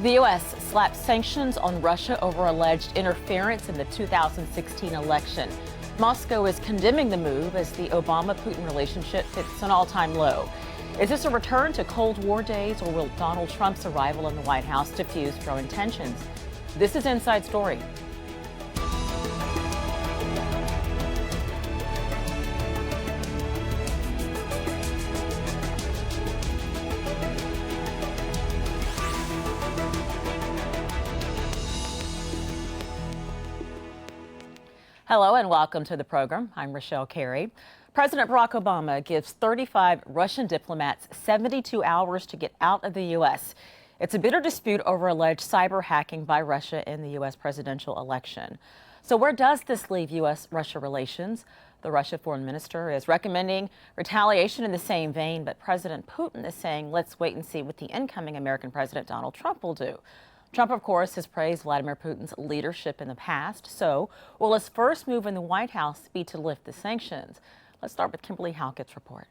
The U.S. slapped sanctions on Russia over alleged interference in the 2016 election. Moscow is condemning the move as the Obama-Putin relationship hits an all-time low. Is this a return to Cold War days, or will Donald Trump's arrival in the White House diffuse growing tensions? This is Inside Story. Hello and welcome to the program. I'm Richelle Carey. President Barack Obama gives 35 Russian diplomats 72 hours to get out of the U.S. It's a bitter dispute over alleged cyber hacking by Russia in the U.S. presidential election. So where does this leave U.S.-Russia relations? The Russia foreign minister is recommending retaliation in the same vein, but President Putin is saying, let's wait and see what the incoming American President Donald Trump will do. Trump, of course, has praised Vladimir Putin's leadership in the past. So will his first move in the White House be to lift the sanctions? Let's start with Kimberly Halkett's report.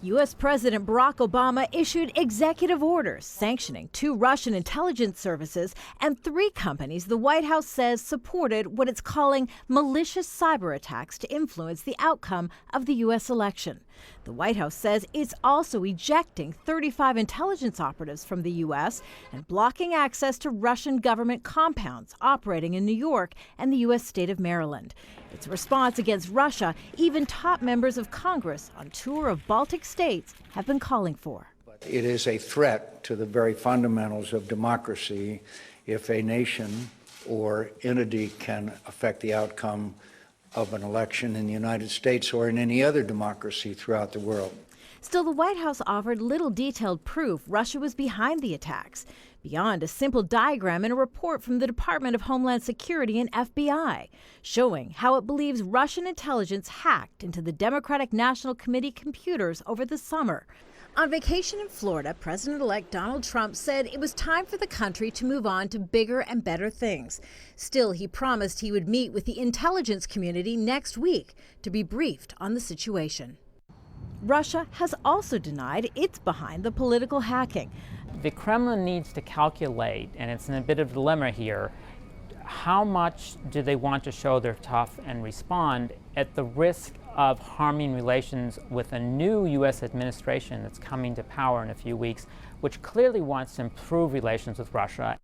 U.S. President Barack Obama issued executive orders sanctioning 2 Russian intelligence services and 3 companies the White House says supported what it's calling malicious cyber attacks to influence the outcome of the U.S. election. The White House says it's also ejecting 35 intelligence operatives from the U.S. and blocking access to Russian government compounds operating in New York and the U.S. state of Maryland. Its response against Russia, even top members of Congress on tour of Baltic states have been calling for. It is a threat to the very fundamentals of democracy if a nation or entity can affect the outcome of an election in the United States or in any other democracy throughout the world. Still, the White House offered little detailed proof Russia was behind the attacks, beyond a simple diagram in a report from the Department of Homeland Security and FBI, showing how it believes Russian intelligence hacked into the Democratic National Committee computers over the summer. On vacation in Florida, President-elect Donald Trump said it was time for the country to move on to bigger and better things. Still, he promised he would meet with the intelligence community next week to be briefed on the situation. Russia has also denied it's behind the political hacking. The Kremlin needs to calculate, and it's in a bit of a dilemma here, how much do they want to show they're tough and respond at the risk of harming relations with a new U.S. administration that's coming to power in a few weeks, which clearly wants to improve relations with Russia.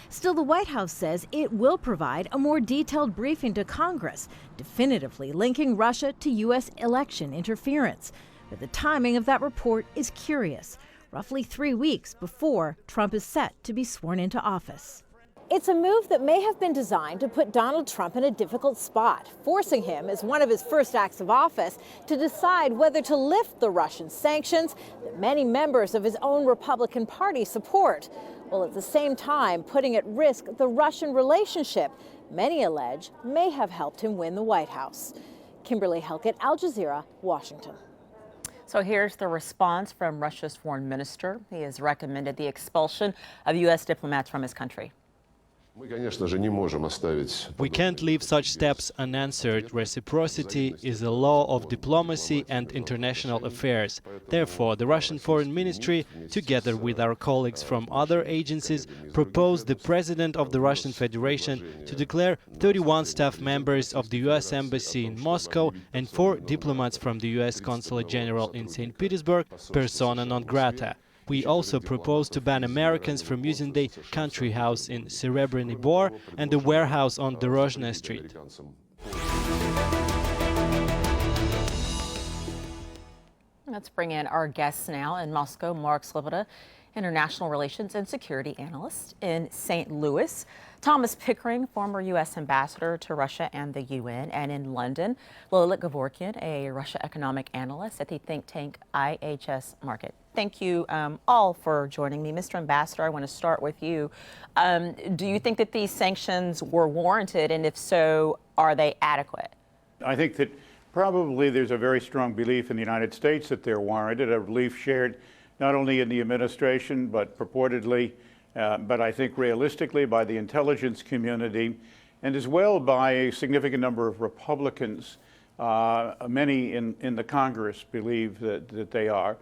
Still, the White House says it will provide a more detailed briefing to Congress, definitively linking Russia to U.S. election interference. But the timing of that report is curious, roughly 3 weeks before Trump is set to be sworn into office. It's a move that may have been designed to put Donald Trump in a difficult spot, forcing him, as one of his first acts of office, to decide whether to lift the Russian sanctions that many members of his own Republican Party support, while at the same time putting at risk the Russian relationship many allege may have helped him win the White House. Kimberly Halkett, Al Jazeera, Washington. So here's the response from Russia's foreign minister. He has recommended the expulsion of U.S. diplomats from his country. We can't leave such steps unanswered. Reciprocity is a law of diplomacy and international affairs. Therefore, the Russian Foreign Ministry, together with our colleagues from other agencies, proposed the President of the Russian Federation to declare 31 staff members of the U.S. Embassy in Moscow and 4 diplomats from the U.S. Consulate General in St. Petersburg persona non grata. We also propose to ban Americans from using the country house in Serebryny Bor and the warehouse on Dorozhная Street. Let's bring in our guests now in Moscow. Mark Sleboda, International Relations and Security Analyst in St. Louis. Thomas Pickering, former U.S. Ambassador to Russia and the UN. And in London, Lilit Gevorgyan, a Russia economic analyst at the think tank IHS Markit. Thank you all for joining me. Mr. Ambassador, I want to start with you. Do you think that these sanctions were warranted? And if so, are they adequate? I think that probably there's a very strong belief in the United States that they're warranted, a belief shared not only in the administration, but purportedly, but I think realistically by the intelligence community, and as well by a significant number of Republicans. Many in the Congress believe that they are.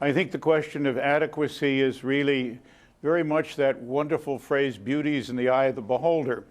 I think the question of adequacy is really very much that wonderful phrase, beauty is in the eye of the beholder.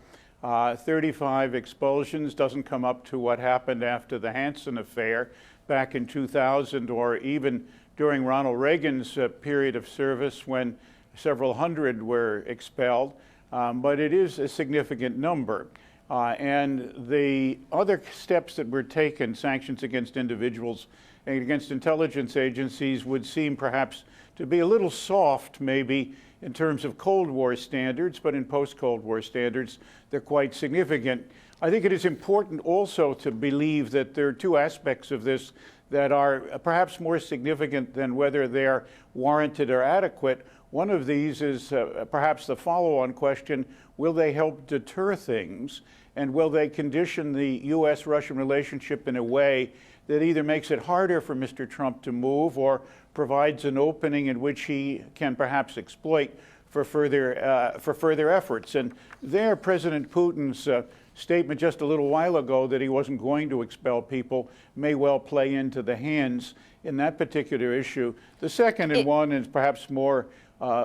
35 expulsions doesn't come up to what happened after the Hansen affair back in 2000, or even during Ronald Reagan's period of service when several hundred were expelled. But it is a significant number. And the other steps that were taken, sanctions against individuals and against intelligence agencies, would seem perhaps to be a little soft, maybe, in terms of Cold War standards, but in post-Cold War standards, they're quite significant. I think it is important also to believe that there are two aspects of this that are perhaps more significant than whether they're warranted or adequate. One of these is perhaps the follow-on question: will they help deter things, and will they condition the U.S.-Russian relationship in a way that either makes it harder for Mr. Trump to move or provides an opening in which he can perhaps exploit for further efforts? And there, President Putin's statement just a little while ago that he wasn't going to expel people may well play into the hands in that particular issue. The second, and one is perhaps more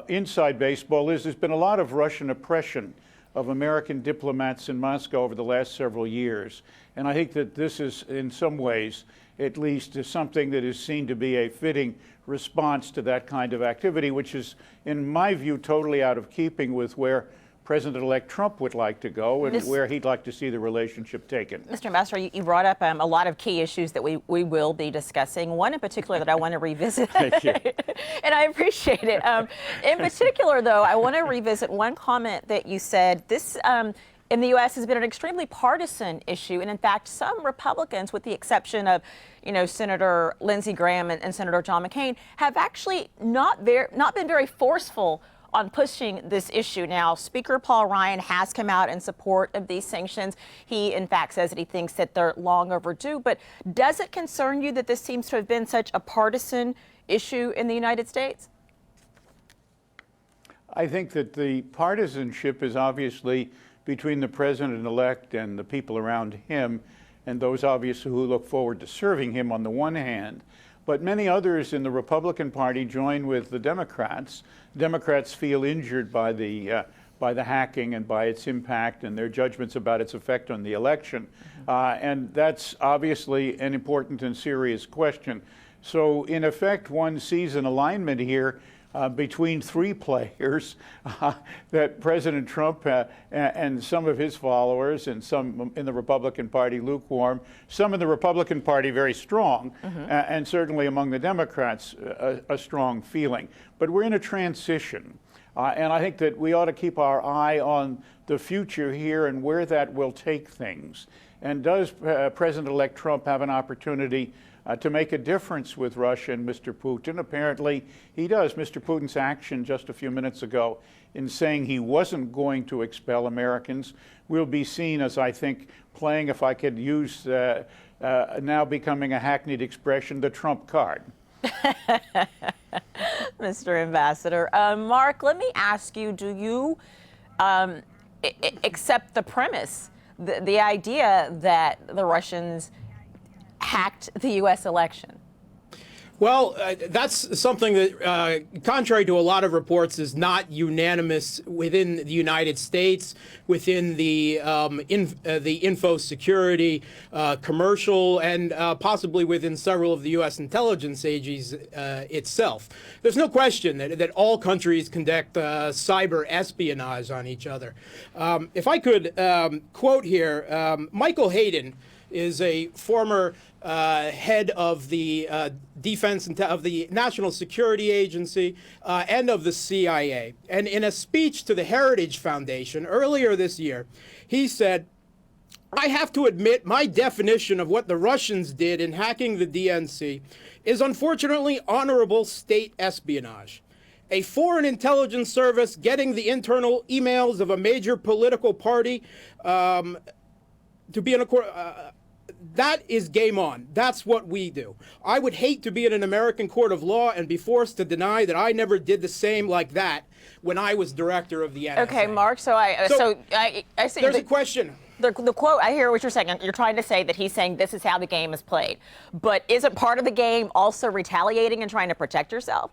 inside baseball, is there's been a lot of Russian oppression of American diplomats in Moscow over the last several years. And I think that this is, in some ways, at least, is something that is seen to be a fitting response to that kind of activity, which is, in my view, totally out of keeping with where President-elect Trump would like to go and where he'd like to see the relationship taken. Mr. Ambassador, you brought up a lot of key issues that we will be discussing. One in particular that I want to revisit. Thank you. And I appreciate it. In particular, though, I want to revisit one comment that you said. This in the U.S. has been an extremely partisan issue. And in fact, some Republicans, with the exception of, Senator Lindsey Graham and Senator John McCain, have actually not been very forceful on pushing this issue. Now, Speaker Paul Ryan has come out in support of these sanctions. He, in fact, says that he thinks that they're long overdue. But does it concern you that this seems to have been such a partisan issue in the United States? I think that the partisanship is obviously between the president-elect and the people around him, and those obviously who look forward to serving him on the one hand. But many others in the Republican Party join with the Democrats. Democrats feel injured by the hacking and by its impact and their judgments about its effect on the election. And that's obviously an important and serious question. So in effect, one sees an alignment here between three players, that President Trump and some of his followers, and some in the Republican Party lukewarm, some in the Republican Party very strong, and certainly among the Democrats a strong feeling. But we're in a transition, and I think that we ought to keep our eye on the future here and where that will take things. And does President-elect Trump have an opportunity to make a difference with Russia and Mr. Putin? Apparently he does. Mr. Putin's action just a few minutes ago in saying he wasn't going to expel Americans will be seen as, I think, playing, if I could use now becoming a hackneyed expression, the Trump card. Mr. Ambassador. Mark, let me ask you, do you accept the premise, the idea that the Russians hacked the U.S. election? Well, that's something that, contrary to a lot of reports, is not unanimous within the United States, within the info security, commercial, and possibly within several of the U.S. intelligence agencies itself. There's no question that all countries conduct cyber espionage on each other. If I could quote here, Michael Hayden is a former head of the defense and of the National Security Agency and of the CIA. And in a speech to the Heritage Foundation earlier this year, he said, "I have to admit my definition of what the Russians did in hacking the DNC is unfortunately honorable state espionage. A foreign intelligence service getting the internal emails of a major political party to be in accord. That is game on. That's what we do. I would hate to be in an American court of law and be forced to deny that I never did the same like that when I was director of the NSA." Okay, Mark. So I see. There's a question. The quote, I hear what you're saying. You're trying to say that he's saying this is how the game is played. But isn't part of the game also retaliating and trying to protect yourself?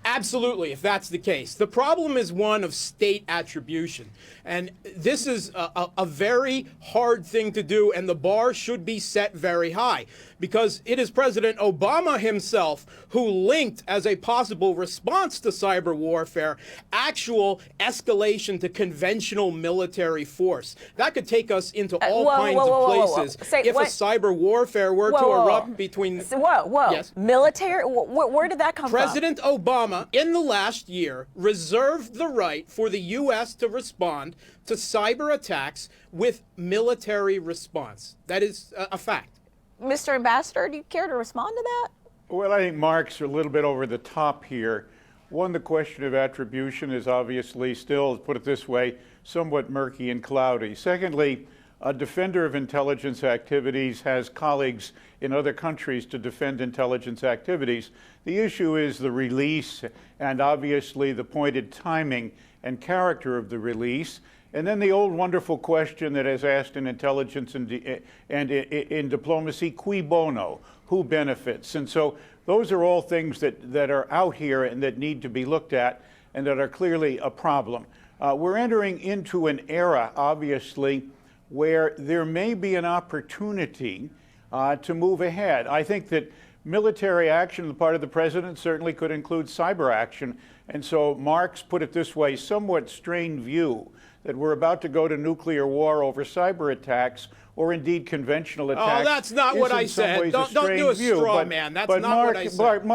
Absolutely, if that's the case. The problem is one of state attribution. And this is a very hard thing to do, and the bar should be set very high, because it is President Obama himself who linked, as a possible response to cyber warfare, actual escalation to conventional military force. That could take us into all kinds of places if a cyber warfare were to erupt between... Yes. Military? Where did that come from? President Obama, in the last year, reserved the right for the U.S. to respond to cyber attacks with military response. That is a fact. Mr. Ambassador, do you care to respond to that? Well, I think Mark's a little bit over the top here. One, the question of attribution is obviously still, put it this way, somewhat murky and cloudy. Secondly, a defender of intelligence activities has colleagues in other countries to defend intelligence activities. The issue is the release and obviously the pointed timing and character of the release. And then the old wonderful question that is asked in intelligence and in diplomacy, cui bono, who benefits? And so those are all things that are out here and that need to be looked at and that are clearly a problem. We're entering into an era, obviously, where there may be an opportunity to move ahead. I think that military action on the part of the president certainly could include cyber action. And so Mark's, put it this way, somewhat strained view that we're about to go to nuclear war over cyber attacks or indeed conventional attacks. Oh, that's not what I said. Don't do a straw man. That's not what I said.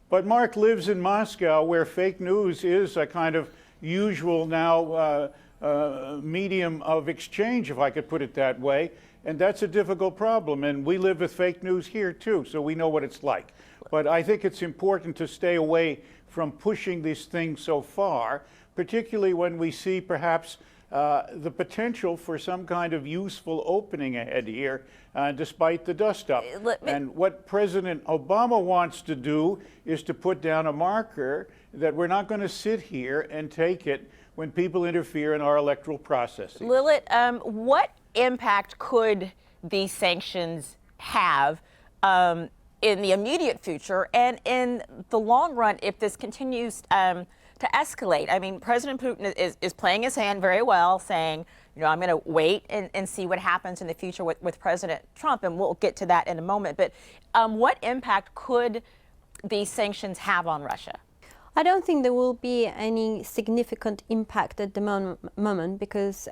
But Mark lives in Moscow, where fake news is a kind of usual now medium of exchange, if I could put it that way. And that's a difficult problem. And we live with fake news here, too, so we know what it's like. But I think it's important to stay away from pushing these things so far, particularly when we see perhaps the potential for some kind of useful opening ahead here, despite the dust-up. And what President Obama wants to do is to put down a marker that we're not going to sit here and take it when people interfere in our electoral processes. Lilit, what impact could these sanctions have in the immediate future and in the long run if this continues to escalate? I mean, President Putin is playing his hand very well, saying, you know, I'm going to wait and see what happens in the future with President Trump, and we'll get to that in a moment. But what impact could these sanctions have on Russia? I don't think there will be any significant impact at the moment because,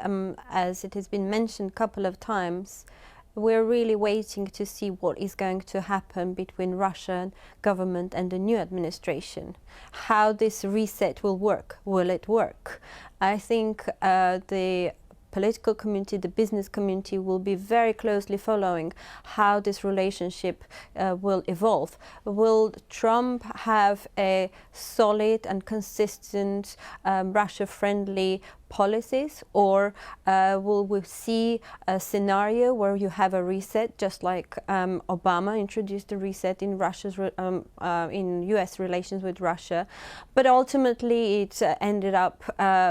as it has been mentioned a couple of times, we're really waiting to see what is going to happen between Russian government and the new administration. How this reset will work. Will it work? I think the political community, the business community will be very closely following how this relationship will evolve. Will Trump have a solid and consistent Russia-friendly policies, or will we see a scenario where you have a reset, just like Obama introduced a reset in Russia's in U.S. relations with Russia, but ultimately it ended up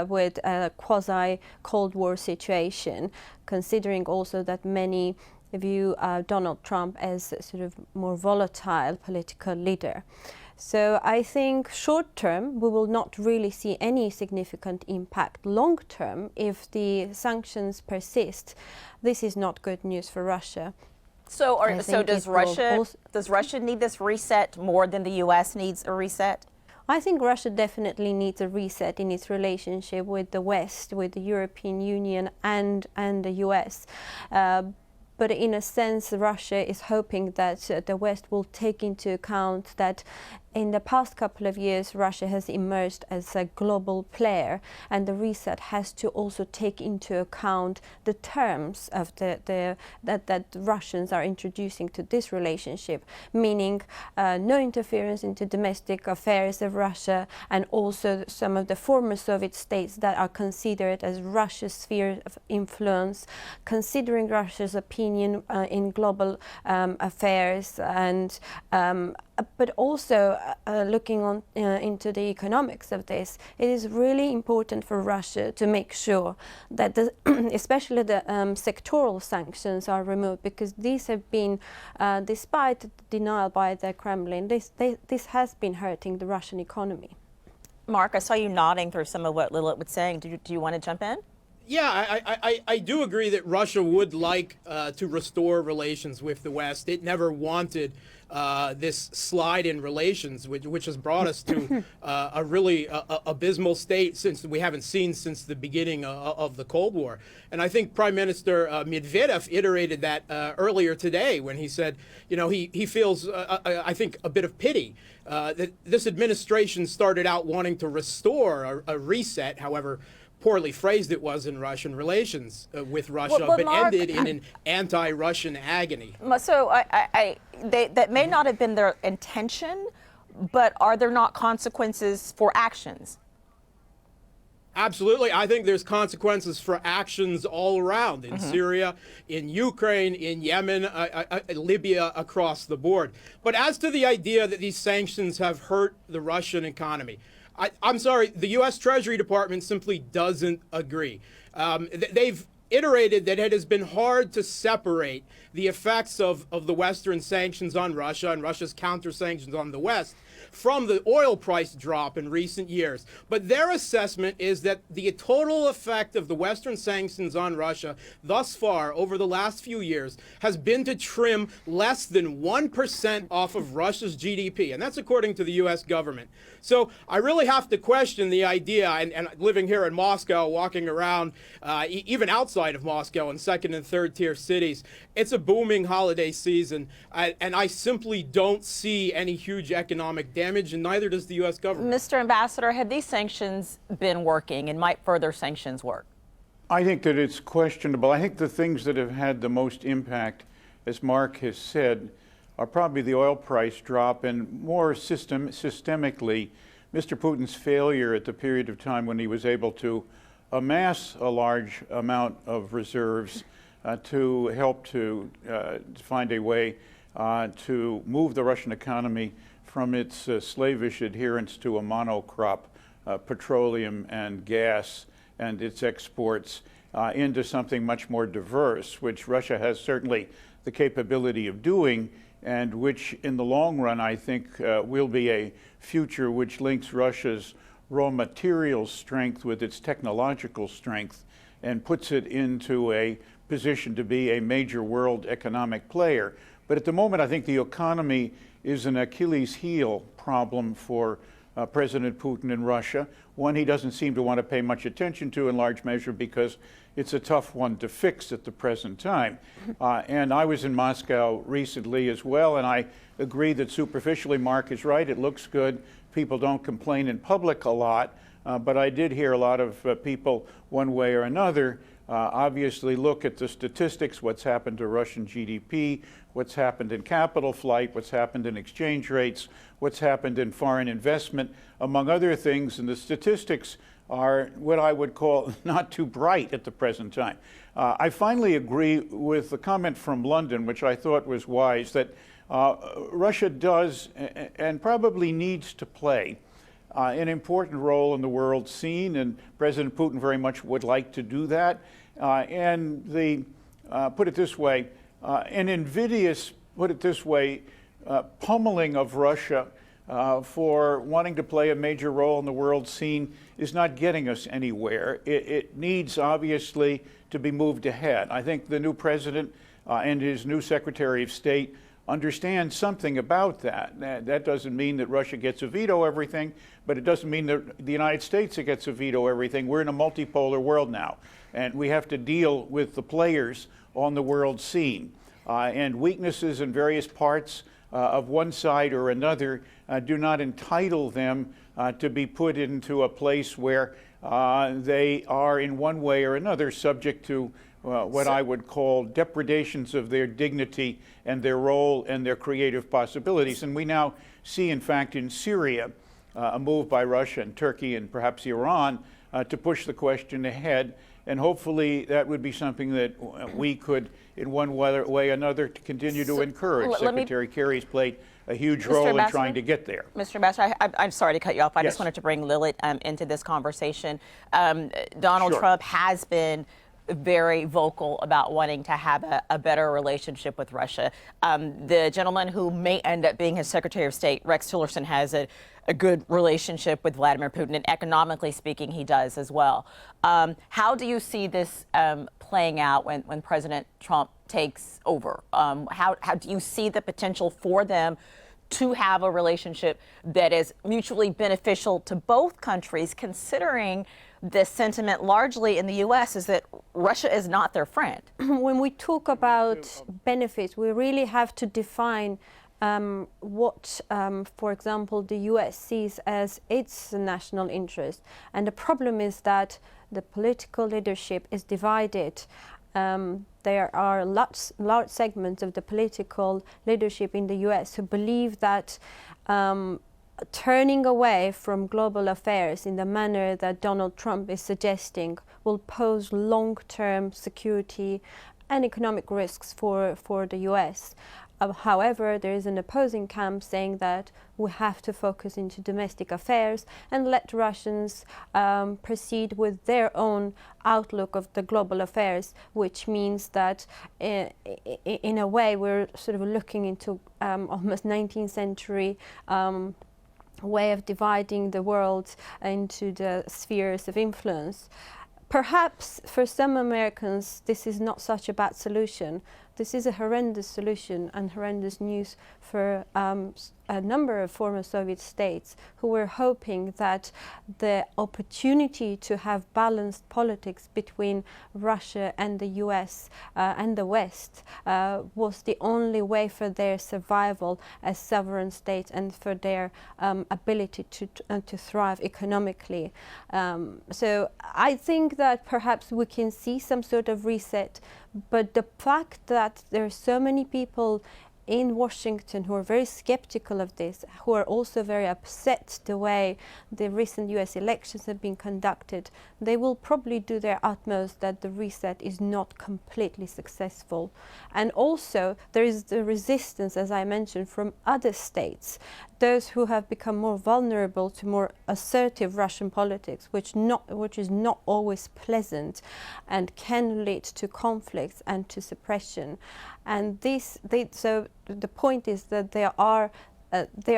with a quasi-Cold War situation, considering also that many view Donald Trump as a sort of more volatile political leader. So I think short term, we will not really see any significant impact. Long term, if the sanctions persist, this is not good news for Russia. So does Russia need this reset more than the U.S. needs a reset? I think Russia definitely needs a reset in its relationship with the West, with the European Union and the U.S. But in a sense, Russia is hoping that the West will take into account that in the past couple of years, Russia has emerged as a global player, and the reset has to also take into account the terms of that Russians are introducing to this relationship, meaning no interference into domestic affairs of Russia, and also some of the former Soviet states that are considered as Russia's sphere of influence, considering Russia's opinion in global affairs, and but also looking on into the economics of this, it is really important for Russia to make sure that especially the sectoral sanctions are removed, because these have been, despite denial by the Kremlin, this has been hurting the Russian economy. Mark, I saw you nodding through some of what Lilit was saying. Do you want to jump in? Yeah, I do agree that Russia would like to restore relations with the West. It never wanted this slide in relations, which has brought us to a really abysmal state since we haven't seen since the beginning of the Cold War. And I think Prime Minister Medvedev iterated that earlier today when he said, you know, he feels, I think, a bit of pity that this administration started out wanting to restore a reset, that poorly phrased it was in Russian relations with Russia, but Mark, ended in an anti-Russian agony. So that may not have been their intention, but are there not consequences for actions? Absolutely. I think there's consequences for actions all around in Syria, in Ukraine, in Yemen, Libya, across the board. But as to the idea that these sanctions have hurt the Russian economy, I'm sorry, the U.S. Treasury Department simply doesn't agree. They've iterated that it has been hard to separate the effects of the Western sanctions on Russia and Russia's counter-sanctions on the West from the oil price drop in recent years. But their assessment is that the total effect of the Western sanctions on Russia thus far over the last few years has been to trim less than 1% off of Russia's GDP. And that's according to the U.S. government. So I really have to question the idea, and living here in Moscow, walking around, even outside of Moscow in second and third tier cities, it's a booming holiday season. And I simply don't see any huge economic damage, and neither does the U.S. government. Mr. Ambassador, have these sanctions been working, and might further sanctions work? I think that it's questionable. I think the things that have had the most impact, as Mark has said, are probably the oil price drop, and more systemically, Mr. Putin's failure at the period of time when he was able to amass a large amount of reserves to help to find a way to move the Russian economy from its slavish adherence to a monocrop, petroleum and gas, and its exports into something much more diverse, which Russia has certainly the capability of doing, and which in the long run I think will be a future which links Russia's raw materials strength with its technological strength and puts it into a position to be a major world economic player. But at the moment I think the economy is an Achilles heel problem for President Putin in Russia, one he doesn't seem to want to pay much attention to in large measure because it's a tough one to fix at the present time. And I was in Moscow recently as well, and I agree that superficially Mark is right. It looks good. People don't complain in public a lot, but I did hear a lot of people one way or another obviously look at the statistics, what's happened to Russian GDP, what's happened in capital flight, what's happened in exchange rates, what's happened in foreign investment, among other things, and the statistics are what I would call not too bright at the present time. I finally agree with the comment from London, which I thought was wise, that Russia does and probably needs to play an important role in the world scene, and President Putin very much would like to do that. And the, put it this way, an invidious, put it this way, pummeling of Russia for wanting to play a major role in the world scene is not getting us anywhere. It needs, obviously, to be moved ahead. I think the new president and his new Secretary of State understand something about that. That doesn't mean that Russia gets to veto everything, but it doesn't mean that the United States gets to veto everything. We're in a multipolar world now, and we have to deal with the players on the world scene. And weaknesses in various parts of one side or another do not entitle them to be put into a place where they are in one way or another subject to what I would call depredations of their dignity and their role and their creative possibilities. And we now see, in fact, in Syria, a move by Russia and Turkey and perhaps Iran to push the question ahead. And hopefully that would be something that we could, in one way or another, to continue to encourage. Secretary Carey's played a huge role in trying to get there. Mr. Ambassador, I'm sorry to cut you off. I Yes. just wanted to bring Lilit into this conversation. Donald Trump has been very vocal about wanting to have a better relationship with Russia. The gentleman who may end up being his Secretary of State, Rex Tillerson, has a good relationship with Vladimir Putin, and economically speaking, he does as well. How do you see this playing out when President Trump takes over? How do you see the potential for them to have a relationship that is mutually beneficial to both countries, considering the sentiment largely in the U.S. is that Russia is not their friend? When we talk about benefits, we really have to define what, for example, the U.S. sees as its national interest. And the problem is that the political leadership is divided. There are large segments of the political leadership in the U.S. who believe that turning away from global affairs in the manner that Donald Trump is suggesting will pose long-term security and economic risks for the U.S. However, there is an opposing camp saying that we have to focus into domestic affairs and let Russians proceed with their own outlook of the global affairs, which means that in a way we're sort of looking into almost 19th century way of dividing the world into the spheres of influence. Perhaps for some Americans this is not such a bad solution. This is a horrendous solution and horrendous news for a number of former Soviet states who were hoping that the opportunity to have balanced politics between Russia and the US and the West was the only way for their survival as sovereign states and for their ability to thrive economically. So I think that perhaps we can see some sort of reset, but the fact that there are so many people in Washington who are very skeptical of this, who are also very upset the way the recent US elections have been conducted, they will probably do their utmost that the reset is not completely successful. And also there is the resistance, as I mentioned, from other states, those who have become more vulnerable to more assertive Russian politics, which is not always pleasant and can lead to conflicts and to suppression. And so the point is that there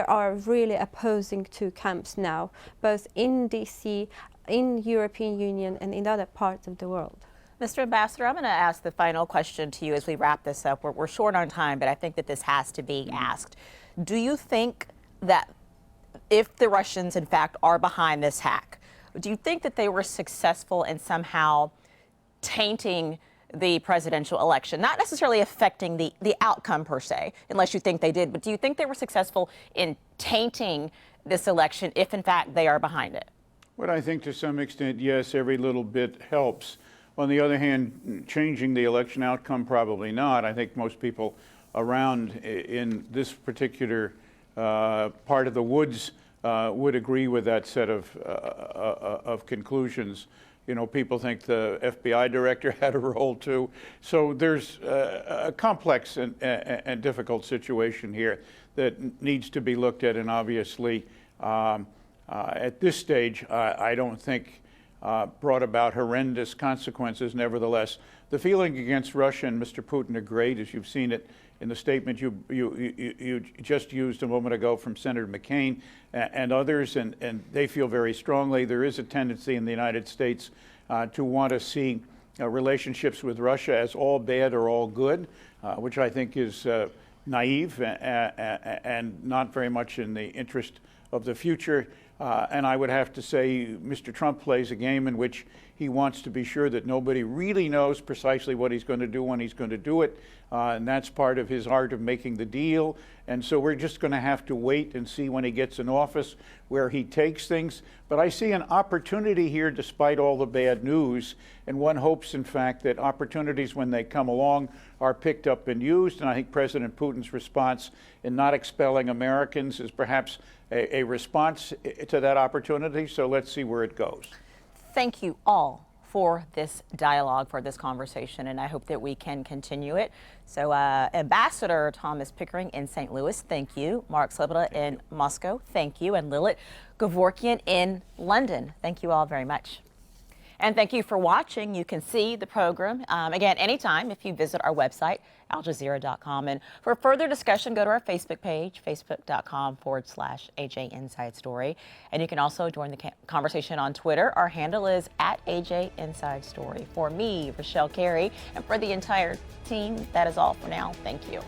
are really opposing two camps now, both in DC, in European Union, and in other parts of the world. Mr. Ambassador, I'm going to ask the final question to you as we wrap this up. We're short on time, but I think that this has to be asked. Do you think that if the Russians, in fact, are behind this hack, do you think that they were successful in somehow tainting the presidential election, not necessarily affecting the outcome per se, unless you think they did, but do you think they were successful in tainting this election if, in fact, they are behind it? Well, I think to some extent, yes, every little bit helps. On the other hand, changing the election outcome, probably not. I think most people around in this particular part of the woods would agree with that set of conclusions. You know, people think the FBI director had a role too. So there's a complex and difficult situation here that needs to be looked at. And obviously, at this stage, I don't think brought about horrendous consequences. Nevertheless, the feeling against Russia and Mr. Putin are great, as you've seen it in the statement you just used a moment ago from Senator McCain and others, and they feel very strongly. There is a tendency in the United States to want to see relationships with Russia as all bad or all good, which I think is naive and not very much in the interest of the future. And I would have to say Mr. Trump plays a game in which he wants to be sure that nobody really knows precisely what he's going to do when he's going to do it. And that's part of his art of making the deal. And so we're just going to have to wait and see when he gets in office where he takes things. But I see an opportunity here despite all the bad news. And one hopes, in fact, that opportunities when they come along are picked up and used. And I think President Putin's response in not expelling Americans is perhaps a response to that opportunity. So let's see where it goes. thank you all for this dialogue, for this conversation, and I hope that we can continue it. So Ambassador Thomas Pickering in St. Louis, thank you. Mark Sleboda in Moscow, thank you. And Lilit Gevorgyan in London, thank you all very much. And thank you for watching. You can see the program, again, anytime if you visit our website, aljazeera.com. And for further discussion, go to our Facebook page, facebook.com/AJ Inside Story. And you can also join the conversation on Twitter. Our handle is @AJ Inside Story. For me, Richelle Carey, and for the entire team, that is all for now. Thank you.